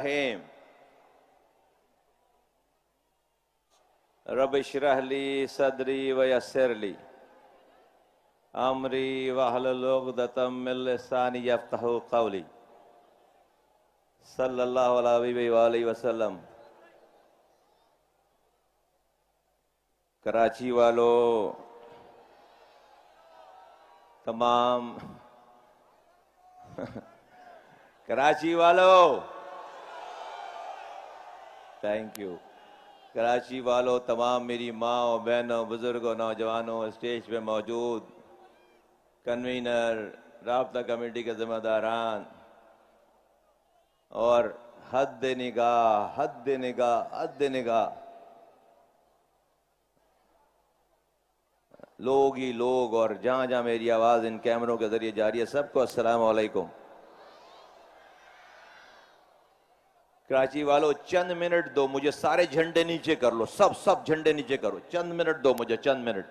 रहीम। रब इश्रह ली सदरी व यस्सिर ली अमरी वहलुल उक़दतम मिन लिसानी यफ़क़हू क़ौली। सल्लल्लाहु अलैहि वसल्लम। कराची वालों, तमाम कराची वालों, थैंक यू। कराची वालों, तमाम मेरी माँ और बहनों, बुजुर्गों, नौजवानों, स्टेज पे मौजूद कन्वीनर, राब्ता कमेटी के जिम्मेदारान और हद निगाह लोग ही लोग और जहां जहां मेरी आवाज इन कैमरों के जरिए जारी है, सबको अस्सलाम वालेकुम। कराची वालों, चंद मिनट दो मुझे, सारे झंडे नीचे कर लो, सब झंडे नीचे करो, चंद मिनट दो मुझे, चंद मिनट,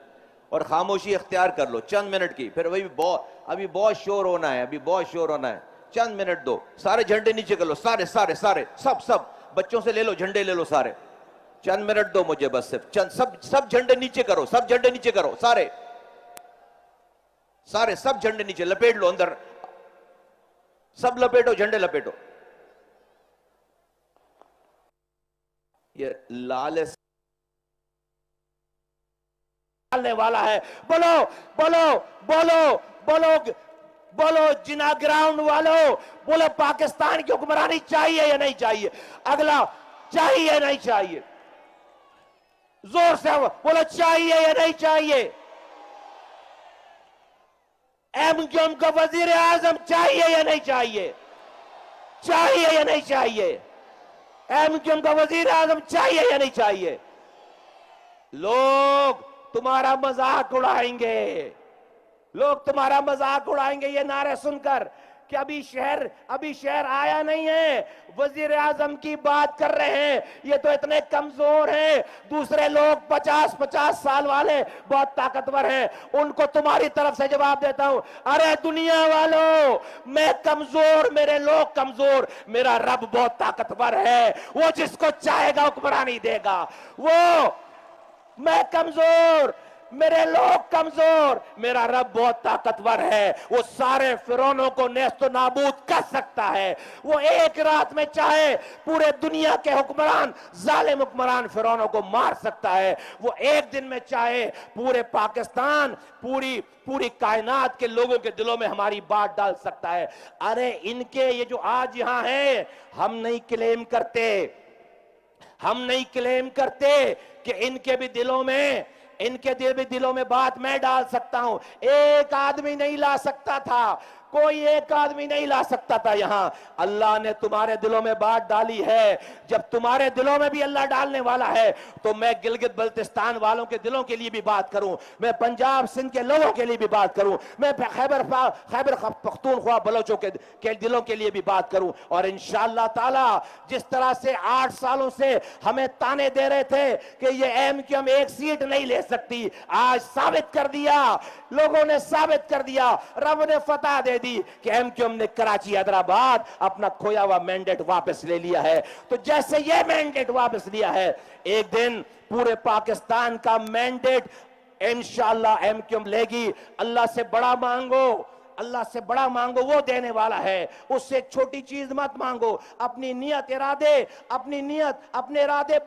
और खामोशी इख्तियार कर लो चंद मिनट की। फिर अभी बहुत शोर होना है, अभी बहुत शोर होना है। चंद मिनट दो, सारे झंडे नीचे कर लो, सारे सब बच्चों से ले लो, झंडे ले लो सारे। चंद मिनट दो मुझे बस, सिर्फ चंद, सब झंडे नीचे करो, सब झंडे नीचे करो, सारे सब झंडे नीचे लपेट लो, अंदर सब लपेटो, झंडे लपेटो। ये लाल डालने वाला है। बोलो बोलो बोलो बोलो बोलो जिना ग्राउंड वालों, बोलो पाकिस्तान की हुक्मरानी चाहिए या नहीं चाहिए? अगला, चाहिए या नहीं चाहिए? जोर से बोलो, चाहिए या नहीं चाहिए? एमक्यूएम का वजीर आजम चाहिए या नहीं चाहिए? चाहिए या नहीं चाहिए? एमक्यूएम का वजीर आजम चाहिए या नहीं चाहिए? लोग तुम्हारा मजाक उड़ाएंगे, लोग तुम्हारा मजाक उड़ाएंगे ये नारे सुनकर कि अभी शहर आया नहीं है, वजीर आजम की बात कर रहे हैं, ये तो इतने कमजोर हैं। दूसरे लोग 50-50 साल वाले बहुत ताकतवर हैं, उनको तुम्हारी तरफ से जवाब देता हूं, अरे दुनिया वालों, मैं कमजोर, मेरे लोग कमजोर, मेरा रब बहुत ताकतवर है, वो जिसको चाहेगा हुक्मरानी देगा। वो मैं कमजोर, मेरे लोग कमजोर, मेरा रब बहुत ताकतवर है, वो सारे फिरौनों को नेस्तो नाबूद कर सकता है। वो एक रात में चाहे पूरे दुनिया के हुक्मरान, जालिम हुक्मरान फिरौनों को मार सकता है। वो एक दिन में चाहे पूरे पाकिस्तान, पूरी कायनात के लोगों के दिलों में हमारी बात डाल सकता है। अरे इनके ये जो आज यहां है, हम नहीं क्लेम करते कि इनके भी दिलों में बात मैं डाल सकता हूं। एक आदमी नहीं ला सकता था, कोई एक आदमी नहीं ला सकता था। यहां अल्लाह ने तुम्हारे दिलों में बात डाली है। जब तुम्हारे दिलों में भी अल्लाह डालने वाला है, तो मैं गिलगित बल्तिस्तान वालों के दिलों के लिए भी बात करूं, मैं पंजाब सिंध के लोगों के लिए भी बात करूं, मैं खैबर पख्तूनख्वा बलोचों के दिलों के लिए भी बात करूं। और इंशाअल्लाह ताला, जिस तरह से 8 सालों से हमें ताने दे रहे थे कि ये एमक्यूएम एक सीट नहीं ले सकती, आज साबित कर दिया, लोगों ने साबित कर दिया, रब ने फतह दे दी कि एमक्यूएम ने कराची हैदराबाद अपना खोया हुआ मैंडेट वापस ले लिया है। तो जैसे ये मैंडेट वापस लिया है, एक दिन पूरे पाकिस्तान का मैंडेट इंशाअल्लाह एमक्यूएम लेगी। अल्लाह से बड़ा मांगो, वो देने वाला है। उससे एक छोटी चीज मत मांगो, अपने इरादे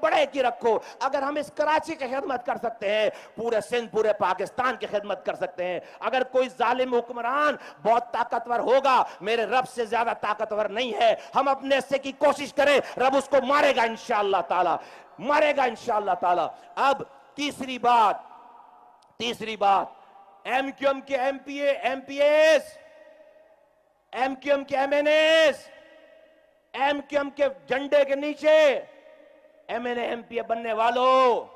बड़े की रखो। अगर हम इस कराची की खिदमत कर सकते हैं, पूरे सिंध, पूरे पाकिस्तान की खिदमत कर सकते हैं। अगर कोई जालिम हुक्मरान बहुत ताकतवर होगा, मेरे रब से ज्यादा ताकतवर नहीं है, हम अपने हिस्से की कोशिश करें, रब उसको मारेगा इंशाअल्लाह ताला। अब तीसरी बात, एमक्यूएम के एमपीएस, एमक्यूएम के एमएनएस, एमक्यूएम के झंडे के नीचे एमएनए एमपीए बनने वालों,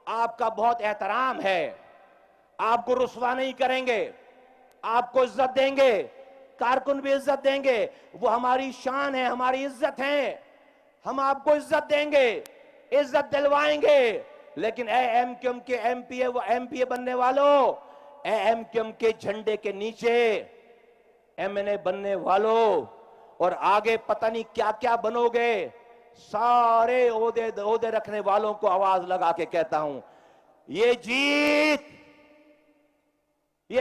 आपका बहुत एहतराम है। आपको रुस्वा नहीं करेंगे, आपको इज्जत देंगे, कारकुन भी इज्जत देंगे। वो हमारी शान है, हमारी इज्जत है, हम आपको इज्जत देंगे, इज्जत दिलवाएंगे। लेकिन एमक्यूएम के एमपीए, वो एमपीए बनने वालों, एमक्यूएम के झंडे के नीचे एमएनए बनने वालों, और आगे पता नहीं क्या क्या बनोगे। सारे ओहदे रखने वालों को आवाज लगा के कहता हूं, ये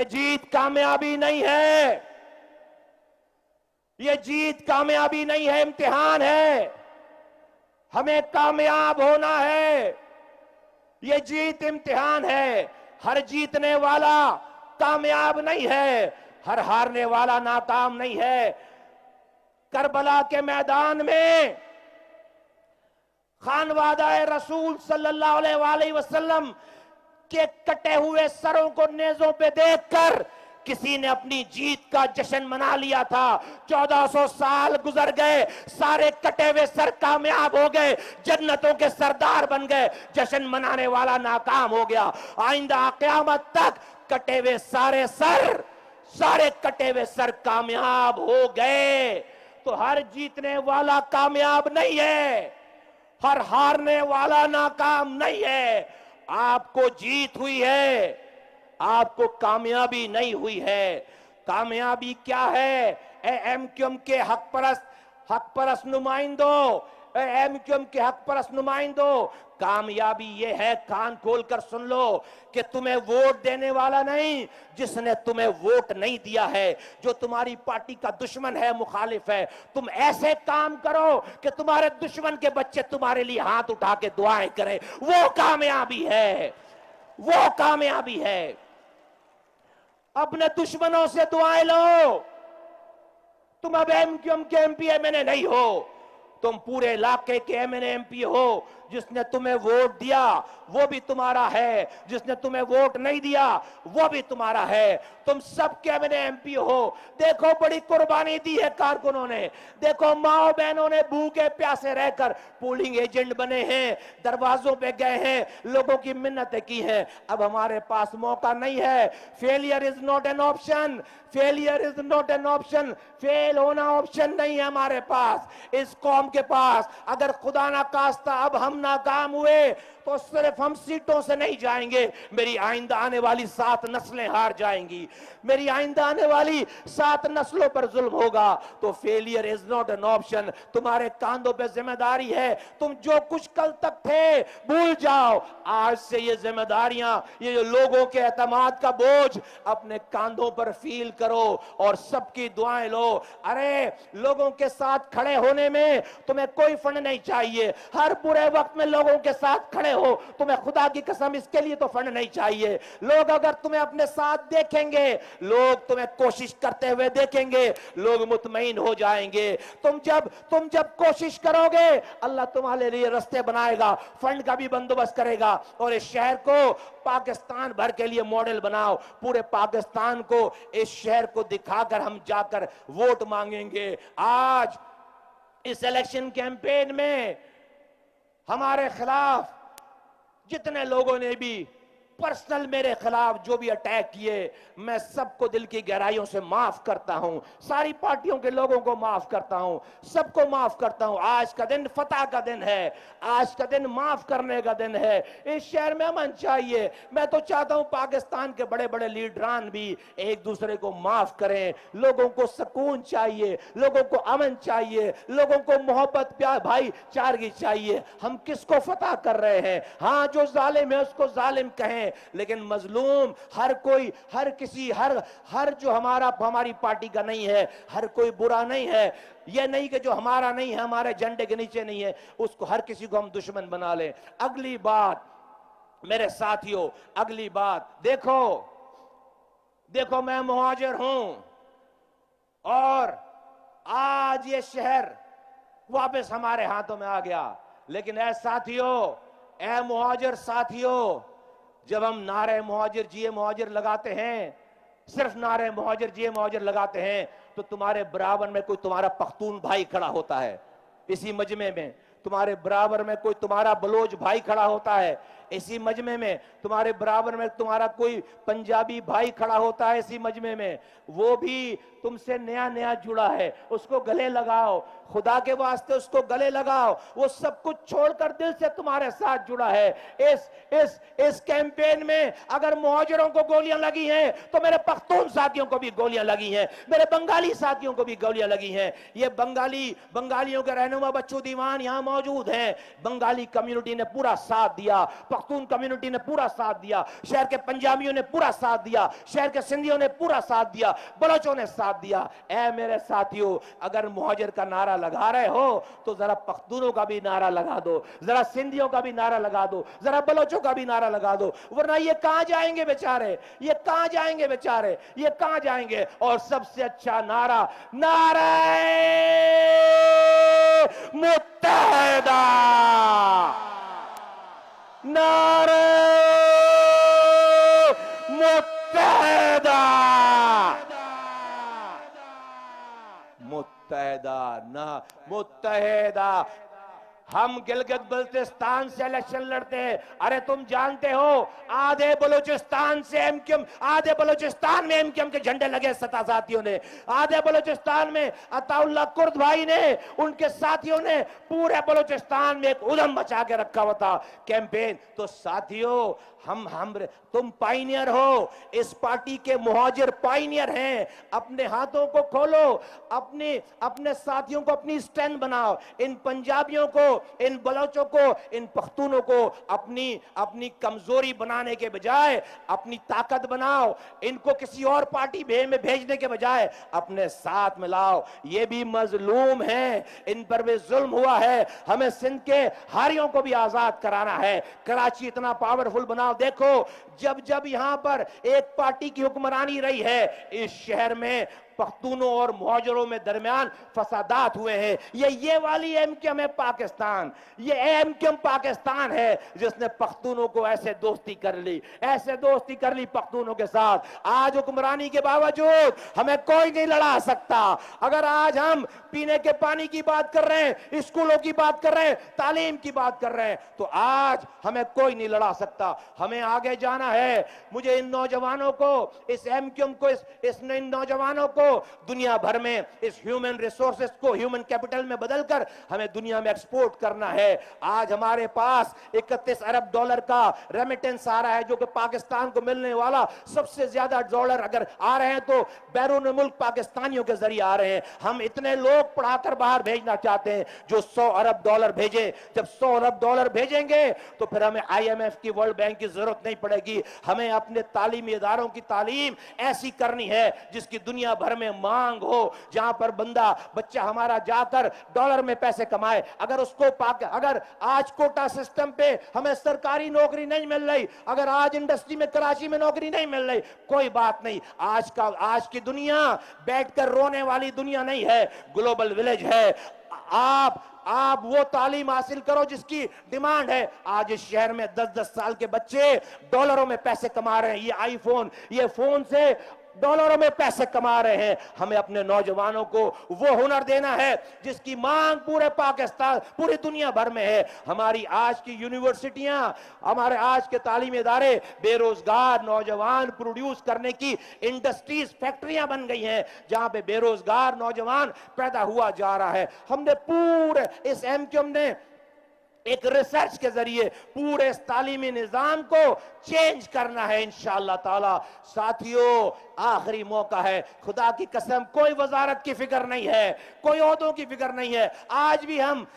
जीत कामयाबी नहीं है, ये जीत कामयाबी नहीं है, इम्तिहान है। हमें कामयाब होना है, ये जीत इम्तिहान है। हर जीतने वाला कामयाब नहीं है, हर हारने वाला नाकाम नहीं है। करबला के मैदान में खानवादा रसूल सल्लल्लाहु अलैहि वसल्लम के कटे हुए सरों को नेज़ों पे देखकर किसी ने अपनी जीत का जश्न मना लिया था। 1400 साल गुजर गए, सारे कटे हुए सर कामयाब हो गए, जन्नतों के सरदार बन गए, जश्न मनाने वाला नाकाम हो गया। आइंदा क़यामत तक कटे हुए सारे कटे हुए सर कामयाब हो गए। तो हर जीतने वाला कामयाब नहीं है, हर हारने वाला नाकाम नहीं है। आपको जीत हुई है, आपको कामयाबी नहीं हुई है। कामयाबी क्या है? एमक्यूएम के हक परस्त नुमाइंदों, एमक्यूएम के हक परस्त नुमाइंदों, कामयाबी ये है, कान खोलकर सुन लो, कि तुम्हें वोट देने वाला नहीं, जिसने तुम्हें वोट नहीं दिया है, जो तुम्हारी पार्टी का दुश्मन है, मुखालिफ है, तुम ऐसे काम करो कि तुम्हारे दुश्मन के बच्चे तुम्हारे लिए हाथ उठा के दुआएं करें। वो कामयाबी है, वो कामयाबी है। अपने दुश्मनों से दुआएं लो। तुम अब एमक्यूएम के एमपी एमएनए नहीं हो, तुम पूरे इलाके के एमएनए एमपी हो। जिसने तुम्हें वोट दिया वो भी तुम्हारा है, जिसने तुम्हें वोट नहीं दिया वो भी तुम्हारा है। तुम सब के एमएनए एमपी हो। देखो बड़ी कुर्बानी दी है कारकुनों ने, देखो माओ बहनों ने भूखे प्यासे रहकर पोलिंग एजेंट बने हैं, दरवाजों पे गए हैं, लोगों की मिन्नतें की हैं। अब हमारे पास मौका नहीं है। Failure is not an option, failure is not an option. Fail होना ऑप्शन नहीं है हमारे पास, इस कौम के पास। अगर खुदा ना खास्ता अब हम नाकाम हुए तो सिर्फ हम सीटों से नहीं जाएंगे, मेरी आइंदा आने वाली 7 नस्लें हार जाएंगी, मेरी आइंदा आने वाली 7 नस्लों पर जुल्म होगा। तो failure is not an option. तुम्हारे कांधों पे जिम्मेदारी है। तुम जो कुछ कल तक थे भूल जाओ। आज से ये जिम्मेदारियां, ये जो लोगों के एतमाद का बोझ अपने कांधों पर फील करो और सबकी दुआएं लो। अरे लोगों के साथ खड़े होने में तुम्हें कोई फंड नहीं चाहिए। हर बुरे वक्त में लोगों के साथ खड़े हो, तुम्हें खुदा की कसम इसके लिए तो फंड नहीं चाहिए। लोग अगर तुम्हें अपने साथ देखेंगे, लोग तुम्हें कोशिश करते हुए देखेंगे, लोग मुतमईन हो जाएंगे। तुम जब कोशिश करोगे, अल्लाह तुम्हारे लिए रास्ते बनाएगा, फंड का भी बंदोबस्त करेगा। और इस शहर को पाकिस्तान भर के लिए मॉडल बनाओ। पूरे पाकिस्तान को इस शहर को दिखाकर हम जाकर वोट मांगेंगे। आज इस इलेक्शन कैंपेन में हमारे खिलाफ जितने लोगों ने भी पर्सनल मेरे खिलाफ जो भी अटैक किए, मैं सबको दिल की गहराइयों से माफ करता हूं। सारी पार्टियों के लोगों को माफ करता हूं, सबको माफ करता हूं। आज का दिन फतह का दिन है, आज का दिन माफ करने का दिन है। इस शहर में अमन चाहिए। मैं तो चाहता हूं पाकिस्तान के बड़े बड़े लीडरान भी एक दूसरे को माफ करें। लोगों को सुकून चाहिए, लोगों को अमन चाहिए, लोगों को मोहब्बत प्यार भाईचारगी चाहिए। हम किसको फतह कर रहे हैं? हाँ, जो जालिम है उसको जालिम कहें, लेकिन मजलूम हर कोई, हर किसी, हर जो हमारी पार्टी का नहीं है, हर कोई बुरा नहीं है। यह नहीं कि जो हमारा नहीं है, हमारे झंडे के नीचे नहीं है, उसको हर किसी को हम दुश्मन बना लें। अगली बात मेरे साथियों, अगली बात देखो मैं मुहाजिर हूं और आज ये शहर वापस हमारे हाथों में आ गया। लेकिन ऐ साथियों, ऐ मुहाजिर साथियों, जब हम नारे मुहाजिर जिए मुहाजिर लगाते हैं, सिर्फ नारे मुहाजिर जिए मुहाजिर लगाते हैं, तो तुम्हारे बराबर में कोई तुम्हारा पख्तून भाई खड़ा होता है इसी मजमे में, तुम्हारे बराबर में कोई तुम्हारा बलोच भाई खड़ा होता है इसी मजमे में, तुम्हारे बराबर में तुम्हारा कोई पंजाबी भाई खड़ा होता है इसी मजमे में। वो भी तुमसे नया नया जुड़ा है उसको गले लगाओ, खुदा के वास्ते उसको गले लगाओ। वो सब कुछ छोड़कर दिल से तुम्हारे साथ जुड़ा है। इस कैंपेन में अगर मुहाजिरों को गोलियां लगी हैं तो मेरे पख्तून साथियों को भी गोलियां लगी हैं, मेरे बंगाली साथियों को भी गोलियां लगी हैं। ये बंगालियों के रहनुमा बच्चू दीवान यहां मौजूद हैं। बंगाली कम्युनिटी ने पूरा साथ दिया, पख्तून कम्युनिटी ने पूरा साथ दिया, शहर के पंजाबियों ने पूरा साथ दिया, शहर के सिंधियों ने पूरा साथ दिया, बलोचों ने साथ दिया। ऐ मेरे साथियों, अगर मुहाजिर का नारा लगा रहे हो तो जरा पख्तूनों का भी नारा लगा दो, जरा सिंधियों का भी नारा लगा दो, जरा बलोचों का भी नारा लगा दो, वरना ये कहां जाएंगे बेचारे, ये कहां जाएंगे बेचारे, ये कहां जाएंगे। और सबसे अच्छा नारा, नारे मुत्तहिदा, नारे मुत्तहिदा, मुत्तहिदा ना मुत्तहिदा। हम गिलगित बल्तिस्तान से इलेक्शन लड़ते हैं। अरे तुम जानते हो आधे बलूचिस्तान से एमक्यूएम, आधे बलूचिस्तान में एमक्यूएम के झंडे लगे सत्ता साथियों ने, आधे बलूचिस्तान में अताउल्लाह कुर्द भाई ने, उनके साथियों ने पूरे बलूचिस्तान में एक उधम मचा के रखा हुआ था कैंपेन। तो साथियों हम तुम पाइनियर हो, इस पार्टी के मुहाजिर पाइनियर हैं। अपने हाथों को खोलो, अपने साथियों को अपनी स्ट्रेंथ बनाओ। इन पंजाबियों को, इन बलोचों को, इन पख्तूनों को अपनी कमजोरी बनाने के बजाय अपनी ताकत बनाओ। इनको किसी और पार्टी में भेजने के बजाय अपने साथ मिलाओ। ये भी मजलूम हैं, इन पर भी जुल्म हुआ है। हमें सिंध के हारियों को भी आजाद कराना है। कराची इतना पावरफुल बनाओ। देखो जब जब यहां पर एक पार्टी की हुक्मरानी रही है, इस शहर में पख्तूनों और मुहाजिरों में दरमियान फसादात हुए हैं। ये वाली एमक्यूएम है पाकिस्तान, ये एमक्यूएम पाकिस्तान है जिसने पख्तूनों को ऐसे दोस्ती कर ली, ऐसे दोस्ती कर ली पख्तूनों के साथ। आज हुक्मरानी के बावजूद हमें कोई नहीं लड़ा सकता। अगर आज हम पीने के पानी की बात कर रहे हैं, स्कूलों की बात कर रहे हैं, तालीम की बात कर रहे हैं, तो आज हमें कोई नहीं लड़ा सकता। हमें आगे जाना है। मुझे इन नौजवानों को, इस एमक्यूएम को, इस इन नौजवानों को दुनिया भर में इस ह्यूमन रिसोर्सेस को ह्यूमन कैपिटल में बदलकर हमें दुनिया में एक्सपोर्ट करना है। आज हमारे पास 31 अरब डॉलर का रेमिटेंस आ रहा है, जो कि पाकिस्तान को मिलने वाला सबसे ज्यादा डॉलर अगर आ रहे हैं तो बैरून मुल्क पाकिस्तानियों के जरिए आ रहे हैं। हम इतने लोग पढ़ाकर बाहर भेजना चाहते हैं जो 100 अरब डॉलर भेजें। जब 100 अरब डॉलर भेजेंगे तो फिर हमें IMF की, वर्ल्ड बैंक की जरूरत नहीं पड़ेगी। हमें अपने तालीमी इदारों की तालीम ऐसी करनी है जिसकी दुनिया भर में मांग हो, जहां पर बच्चा हमारा जाकर डॉलर में पैसे कमाए। अगर आज कोटा सिस्टम पे हमें सरकारी नौकरी नहीं मिल रही, अगर आज इंडस्ट्री में कराची में नौकरी नहीं मिल रही, कोई बात नहीं। आज की दुनिया बैठकर रोने वाली दुनिया नहीं है, ग्लोबल विलेज है। आप वो तालीम हासिल करो जिसकी डिमांड है। आज इस शहर में 10-10 साल के बच्चे डॉलरों में पैसे कमा रहे हैं। ये आईफोन, ये फोन से डॉलरों में पैसे कमा रहे हैं। हमें अपने नौजवानों को वो हुनर देना है जिसकी मांग पूरे पाकिस्तान, पूरी दुनिया भर में है। हमारी आज की यूनिवर्सिटियां, हमारे आज के तालीमी इदारे बेरोजगार नौजवान प्रोड्यूस करने की इंडस्ट्रीज, फैक्ट्रियां बन गई हैं जहां पे बेरोजगार नौजवान पैदा हुआ जा रहा है। हमने पूरे इस एमक्यूएम ने एक रिसर्च के जरिए पूरे इस तालीमी निजाम को चेंज करना है इंशाअल्लाह ताला। साथियों आखिरी मौका है, खुदा की कसम कोई वजारत की फिक्र नहीं है, कोई ओहदों की फिक्र नहीं है। आज भी हम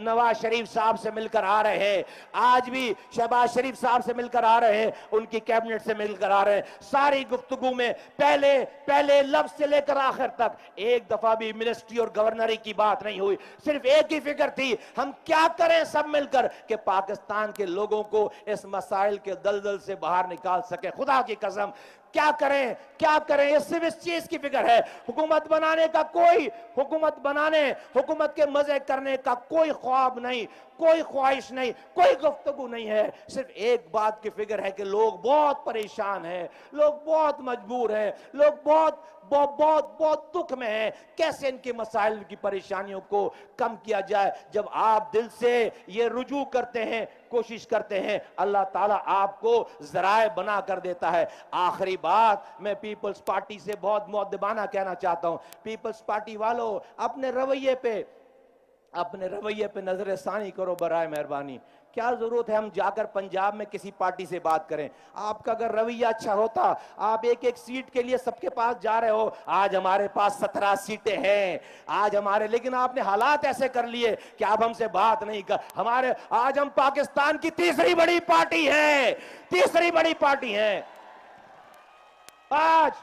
नवाज शरीफ साहब से मिलकर आ रहे हैं, आज भी शहबाज शरीफ साहब से मिलकर आ रहे हैं, उनकी कैबिनेट से मिलकर आ रहे हैं। सारी गुफ्तगू में पहले लफ्ज से लेकर आखिर तक एक दफा भी मिनिस्ट्री और गवर्नरी की बात नहीं हुई। सिर्फ एक ही फिक्र थी, हम क्या करें सब मिलकर कि पाकिस्तान के लोगों को इस मसाइल के दलदल से बाहर निकाल सके। खुदा की कसम क्या करें, ये सिर्फ इस चीज की फिक्र है। हुकूमत बनाने, हुकूमत के मजे करने का कोई ख्वाब नहीं, कोई ख्वाहिश नहीं, कोई गुफ्तगू नहीं है। सिर्फ एक बात की फिक्र है कि लोग बहुत परेशान हैं, लोग बहुत मजबूर हैं, लोग बहुत दुख में हैं। कैसे इनके मसाइल की परेशानियों को कम किया जाए। जब आप दिल से ये रुजू करते हैं कोशिश करते हैं, अल्लाह ताला आपको जराए बना कर देता है। आखिरी बात मैं पीपल्स पार्टी से बहुत मुअद्दबाना कहना चाहता हूं, पीपल्स पार्टी वालों अपने रवैये पे नजर सानी करो बराए मेहरबानी। क्या जरूरत है हम जाकर पंजाब में किसी पार्टी से बात करें? आपका अगर रवैया अच्छा होता, आप एक एक सीट के लिए सबके पास जा रहे हो। आज हमारे पास 17 सीटें हैं आज हमारे, लेकिन आपने हालात ऐसे कर लिए कि आप हमसे बात नहीं कर हमारे। आज हम पाकिस्तान की तीसरी बड़ी पार्टी है आज।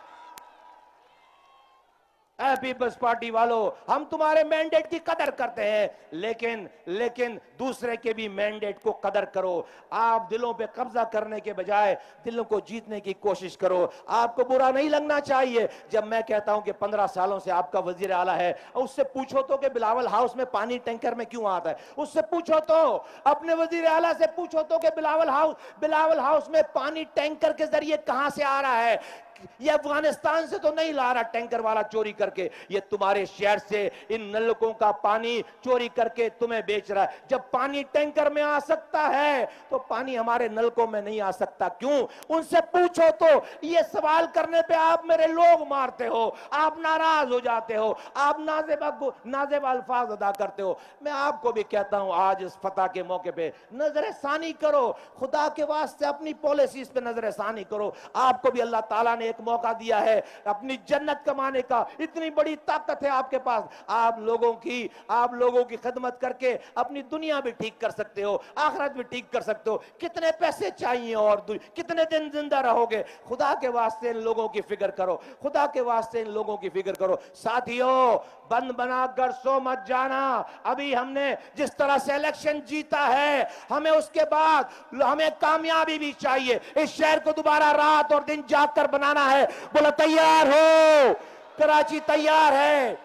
पीपल्स पार्टी वालों, हम तुम्हारे मैंडेट की कदर करते हैं, लेकिन दूसरे के भी मैंडेट को कदर करो। आप दिलों पे कब्जा करने के बजाय दिलों को जीतने की कोशिश करो। आपको बुरा नहीं लगना चाहिए जब मैं कहता हूं कि 15 सालों से आपका वजीर आला है, उससे पूछो तो कि बिलावल हाउस में पानी टैंकर में क्यों आता है। उससे पूछो तो, अपने वजीर आला से पूछो तो कि बिलावल हाउस में पानी टैंकर के जरिए कहां से आ रहा है। ये अफगानिस्तान से तो नहीं ला रहा टैंकर वाला चोरी करके, ये तुम्हारे शहर से इन नलकों का पानी चोरी करके तुम्हें बेच रहा है। जब पानी टैंकर में आ सकता है तो पानी हमारे नलकों में नहीं आ सकता क्यों? उनसे पूछो तो। ये सवाल करने पे आप मेरे लोग मारते हो, आप नाराज हो जाते हो, आप नाजेब अल्फाज अदा करते हो। मैं आपको भी कहता हूं आज इस फतह के मौके पे नजरसानी करो, खुदा के वास्ते अपनी पॉलिसीज पे नजरसानी करो। आपको भी अल्लाह ताला ने एक मौका दिया है अपनी जन्नत कमाने का, इतनी बड़ी ताकत है आपके पास। आप लोगों की खिदमत करके अपनी दुनिया भी ठीक कर सकते हो, आखिरत भी ठीक कर सकते हो। कितने पैसे चाहिए और कितने दिन जिंदा रहोगे? खुदा के वास्ते इन लोगों की फिक्र करो, खुदा के वास्ते इन लोगों की फिक्र करो। साथियों, बंद बनाकर सो मत जाना। अभी हमने जिस तरह से इलेक्शन जीता है, हमें उसके बाद हमें कामयाबी भी चाहिए। इस शहर को दोबारा रात और दिन जागकर बनाना है। बोलो तैयार हो? कराची तैयार है।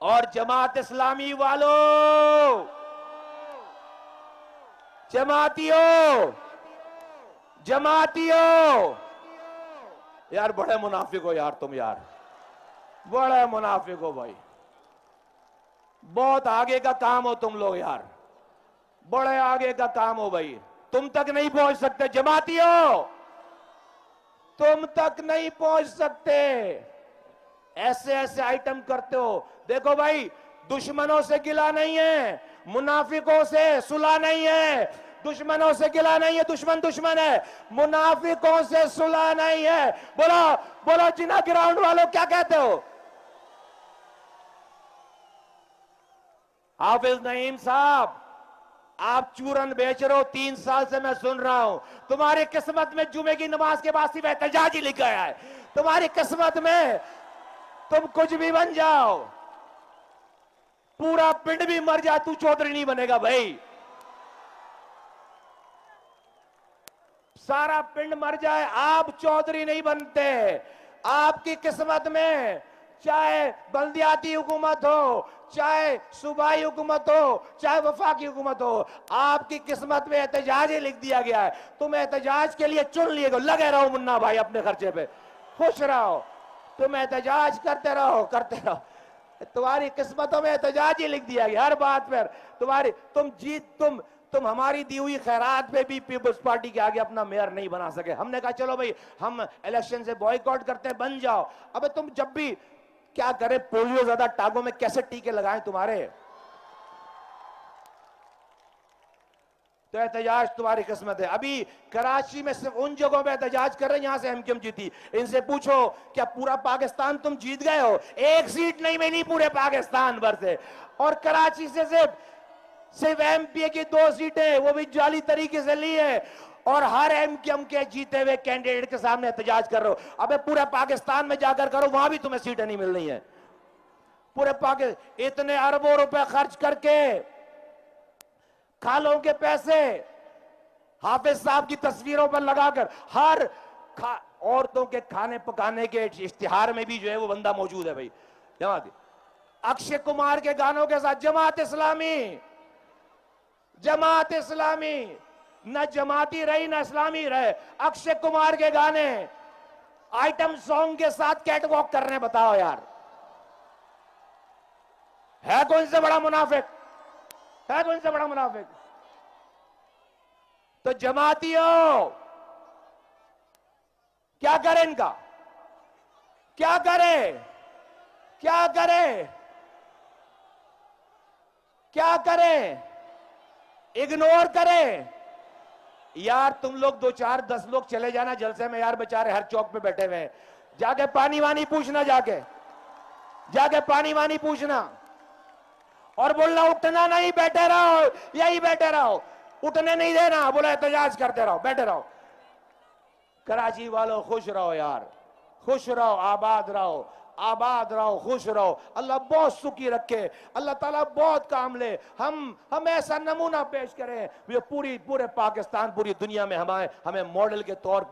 और जमात इस्लामी वालों, जमातियों, यार बड़े मुनाफिक हो यार तुम, यार बड़े मुनाफिक हो भाई। बहुत आगे का काम हो तुम लोग यार, बड़े आगे का काम हो भाई। तुम तक नहीं पहुंच सकते जमातियों, तुम तक नहीं पहुंच सकते। ऐसे ऐसे आइटम करते हो। देखो भाई, दुश्मनों से गिला नहीं है, मुनाफिकों से सुलह नहीं है। दुश्मनों से गिला नहीं है, दुश्मन है। मुनाफिकों से सुलह नहीं है। बोलो जिना ग्राउंड वालों, क्या कहते हो? हाफिज नईम साहब, आप चूरन बेच रहे हो, 3 साल से मैं सुन रहा हूं। तुम्हारी किस्मत में जुमे की नमाज के बाद सिर्फ एहतजाज ही लिखा है। तुम्हारी किस्मत में तुम कुछ भी बन जाओ, पूरा पिंड भी मर जाए, तू चौधरी नहीं बनेगा भाई। सारा पिंड मर जाए, आप चौधरी नहीं बनते। आपकी किस्मत में चाहे बल्दियाती हुकूमत हो, चाहे सूबाई हुकूमत हो, चाहे वफाकी हुकूमत हो, आपकी किस्मत में एहतजाज ही लिख दिया गया है। तुम एहतजाज के लिए चुन लिए, लगे रहो मुन्ना भाई अपने खर्चे पे, खुश रहो, तुम एहतजाज करते रहो। तुम्हारी किस्मतों में एहतजाज ही लिख दिया गया हर बात पर। तुम हमारी दी हुई खैरात पे भी पीपल्स पार्टी के आगे अपना मेयर नहीं बना सके। हमने कहा चलो भाई हम इलेक्शन से बॉयकॉट करते हैं, बन जाओ। अबे तुम जब भी क्या करे, पोलियो ज्यादा टागों में कैसे टीके लगाएं तुम्हारे? तो एहतजाज तुम्हारी किस्मत है। अभी कराची में सिर्फ उन जगहों पे एहतजाज कर रहे हैं जहां से एमक्यूएम जीती। इनसे पूछो क्या पूरा पाकिस्तान तुम जीत गए हो? एक सीट नहीं मिली पूरे पाकिस्तान भर से, और कराची से सिर्फ एमपी की 2 सीटें, वो भी जाली तरीके से ली है, और हर एमक्यूएम के जीते हुए कैंडिडेट के सामने एहतजाज कर रहे हो। अबे पूरे पाकिस्तान में जाकर करो, वहां भी तुम्हें सीटें नहीं मिल रही हैं। पूरे पाकिस्तान इतने अरबों रुपए खर्च करके, खालों के पैसे हाफिज साहब की तस्वीरों पर लगाकर, हर औरतों के खाने पकाने के इश्तिहार में भी जो है वो बंदा मौजूद है भाई। अक्षय कुमार के गानों के साथ जमात इस्लामी न जमाती रही न इस्लामी रहे। अक्षय कुमार के गाने आइटम सॉन्ग के साथ कैटवॉक करने, बताओ यार, है कौन से बड़ा मुनाफिक? है कौन से बड़ा मुनाफिक? तो जमातियों क्या करें इनका, क्या करें, क्या करें, क्या करें, इग्नोर करें? यार तुम लोग 2 4 10 लोग चले जाना जलसे में यार, बेचारे हर चौक पे बैठे हुए हैं, जाके पानी वानी पूछना, जाके पानी वानी पूछना और बोलना उठना नहीं, बैठे रहो, यही बैठे रहो, उठने नहीं देना, बोला एहतजाज करते रहो, बैठे रहो। कराची वालों खुश रहो यार, खुश रहो, आबाद रहो, आबाद रहो, खुश रहो। अल्लाह बहुत सुखी रखे, अल्लाह ताला बहुत काम ले। हम ऐसा नमूना पेश करें ये पूरे पाकिस्तान, पूरी दुनिया में हमें मॉडल के तौर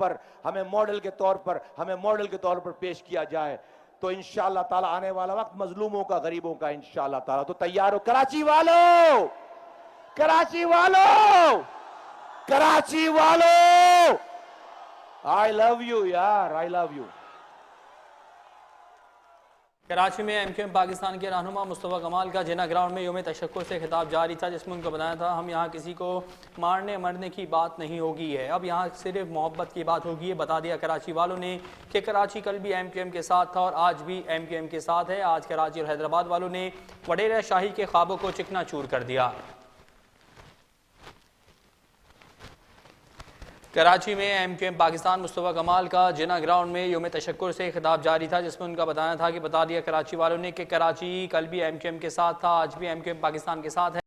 पर पेश किया जाए, तो इंशाअल्लाह ताला आने वाला वक्त मजलूमों का, गरीबों का इंशाअल्लाह ताला। तो तैयार हो कराची वालों, कराची वालों, कराची वालों, आई लव यू यार, आई लव यू। कराची में एमक्यूएम पाकिस्तान के रहनुमा मुस्तफ़ा कमाल का जिना ग्राउंड में योम तशक्कुर से खिताब जारी था, जिसमें उनको बताया था हम यहाँ किसी को मारने मरने की बात नहीं होगी है, अब यहाँ सिर्फ मोहब्बत की बात होगी है। बता दिया कराची वालों ने कि कराची कल भी एमक्यूएम के साथ था और आज भी एमक्यूएम के साथ है। आज कराची और हैदराबाद वालों ने वडेरा शाही के ख्वाबों को चिकनाचूर कर दिया। कराची में एमक्यूएम पाकिस्तान मुस्तफ़ा कमाल का जिना ग्राउंड में योम तशक्कुर से खिताब जारी था, जिसमें उनका बताया था कि बता दिया कराची वालों ने कि कराची कल भी एमक्यूएम के साथ था, आज भी एमक्यूएम पाकिस्तान के साथ है।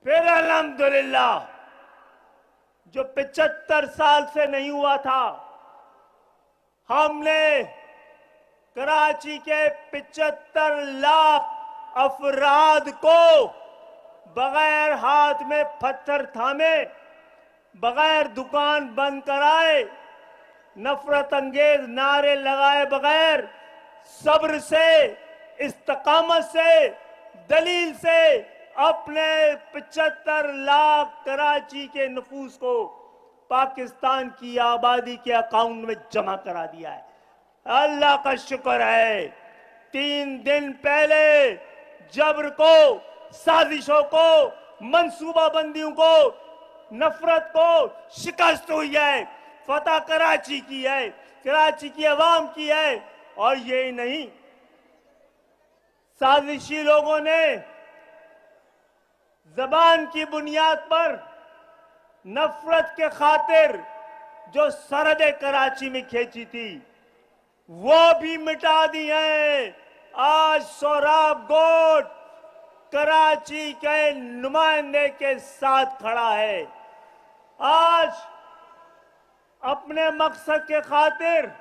फिर अल्हम्दुलिल्लाह जो 75 साल से नहीं हुआ था, हमने कराची के 75 लाख अफराद को बगैर हाथ में पत्थर थामे, बगैर दुकान बंद कराए, नफरत अंगेज नारे लगाए बगैर, सब्र से, इस्तकामत से, दलील से अपने 75 लाख कराची के नफूस को पाकिस्तान की आबादी के अकाउंट में जमा करा दिया है। अल्लाह का शुक्र है। 3 दिन पहले जबर को, साजिशों को, मंसूबाबंदियों को, नफरत को शिकस्त हुई है, फतह कराची की है, कराची की आवाम की है। और यही नहीं, साजिशी लोगों ने जबान की बुनियाद पर नफरत के खातिर जो सरहद कराची में खींची थी वो भी मिटा दी है। आज सोहराब गोट कराची के नुमाइंदे के साथ खड़ा है। आज अपने मकसद के खातिर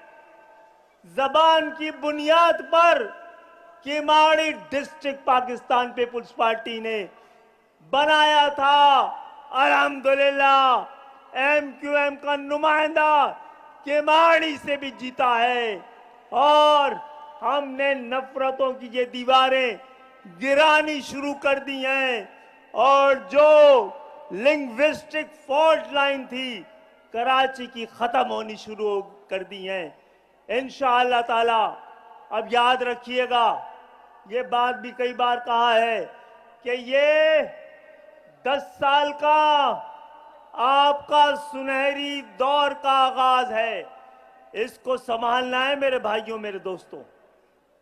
जबान की बुनियाद पर Kimadi district Pakistan people's party ने बनाया था। अल्हम्दुलिल्लाह एमक्यूएम का नुमाइंदा किमाड़ी से भी जीता है और हमने नफरतों की ये दीवारें गिरानी शुरू कर दी हैं और जो लिंग्विस्टिक फॉल्ट लाइन थी कराची की खत्म होनी शुरू कर दी हैं इंशाअल्लाह ताला। अब याद रखिएगा, ये बात भी कई बार कहा है कि ये 10 साल का आपका सुनहरी दौर का आगाज है, इसको संभालना है मेरे भाइयों, मेरे दोस्तों,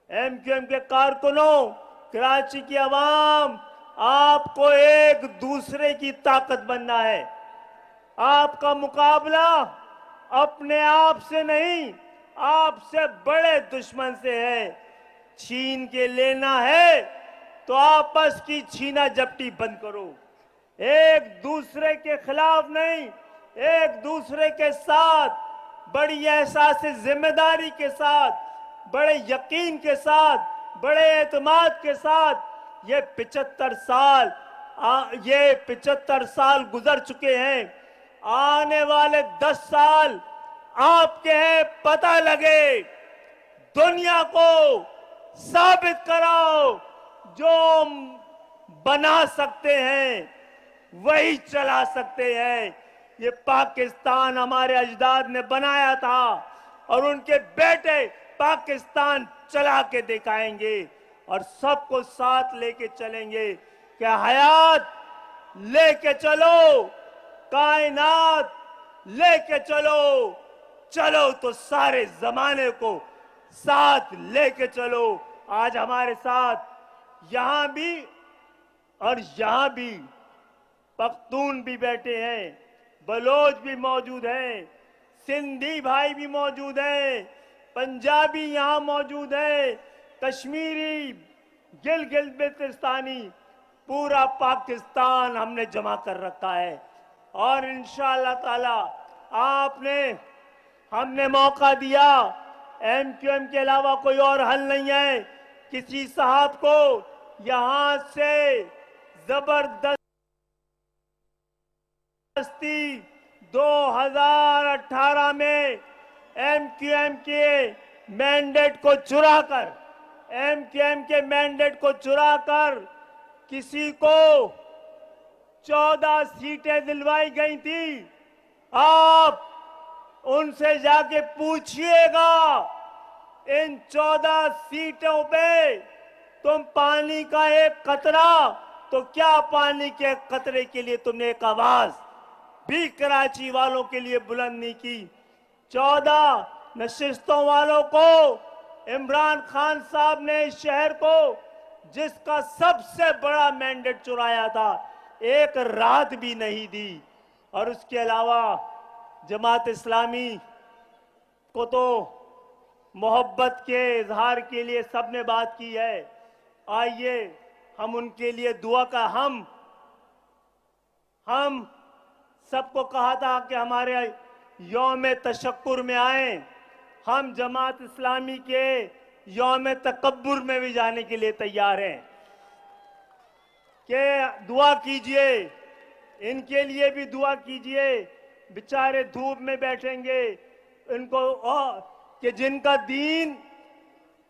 एमक्यूएम के कारकुनों, कराची की आवाम। आपको एक दूसरे की ताकत बनना है। आपका मुकाबला अपने आप से नहीं, आपसे बड़े दुश्मन से है। छीन के लेना है तो आपस की छीना झपटी बंद करो, एक दूसरे के खिलाफ नहीं, एक दूसरे के साथ बड़ी एहसास जिम्मेदारी के साथ, बड़े यकीन के साथ, बड़े एतमाद के साथ ये 75 साल गुजर चुके हैं। आने वाले 10 साल आपके हैं, पता लगे, दुनिया को साबित कराओ, जो बना सकते हैं वही चला सकते हैं। ये पाकिस्तान हमारे अजदाद ने बनाया था और उनके बेटे पाकिस्तान चला के दिखाएंगे और सबको साथ लेके चलेंगे। क्या हयात लेके चलो, कायनात लेके चलो, चलो तो सारे जमाने को साथ लेके चलो। आज हमारे साथ यहां भी और यहां भी पख्तून भी बैठे हैं, बलोच भी मौजूद हैं, सिंधी भाई भी मौजूद हैं, पंजाबी यहां मौजूद है, कश्मीरी, गिलगित-बिल्तिस्तानी, पूरा पाकिस्तान हमने जमा कर रखा है। और इंशाअल्लाह ताला हमने मौका दिया, एमक्यूएम के अलावा कोई और हल नहीं है। किसी साहब को यहां से जबरदस्ती 2018 में एमक्यूएम के मैंडेट को चुराकर किसी को 14 सीटें दिलवाई गई थी। आप उनसे जाके पूछिएगा, इन 14 सीटों पे तुम पानी का एक कतरा, तो क्या पानी के कतरे के लिए तुमने एक आवाज भी कराची वालों के लिए बुलंद नहीं की? 14 नशिस्तों वालों को इमरान खान साहब ने इस शहर को, जिसका सबसे बड़ा मैंडेट चुराया था, एक रात भी नहीं दी। और उसके अलावा जमात इस्लामी को तो मोहब्बत के इजहार के लिए सबने बात की है। आइए हम उनके लिए दुआ का हम सबको कहा था कि हमारे यौम तशक्कुर में आए। हम जमात इस्लामी के यौम तकब्बुर में भी जाने के लिए तैयार हैं कि दुआ कीजिए, इनके लिए भी दुआ कीजिए। बेचारे धूप में बैठेंगे, इनको कि जिनका दीन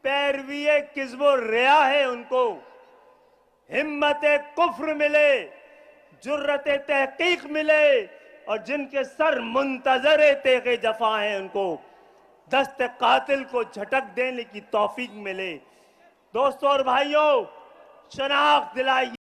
पैरवी किस्बो रिया है, उनको हिम्मत कुफ्र मिले, जुर्रत तहकीक मिले, और जिनके सर मुंतजर तेगे जफा हैं, उनको दस्त कातिल को झटक देने की तौफीक मिले। दोस्तों और भाइयों, शनाख्त दिलाइए।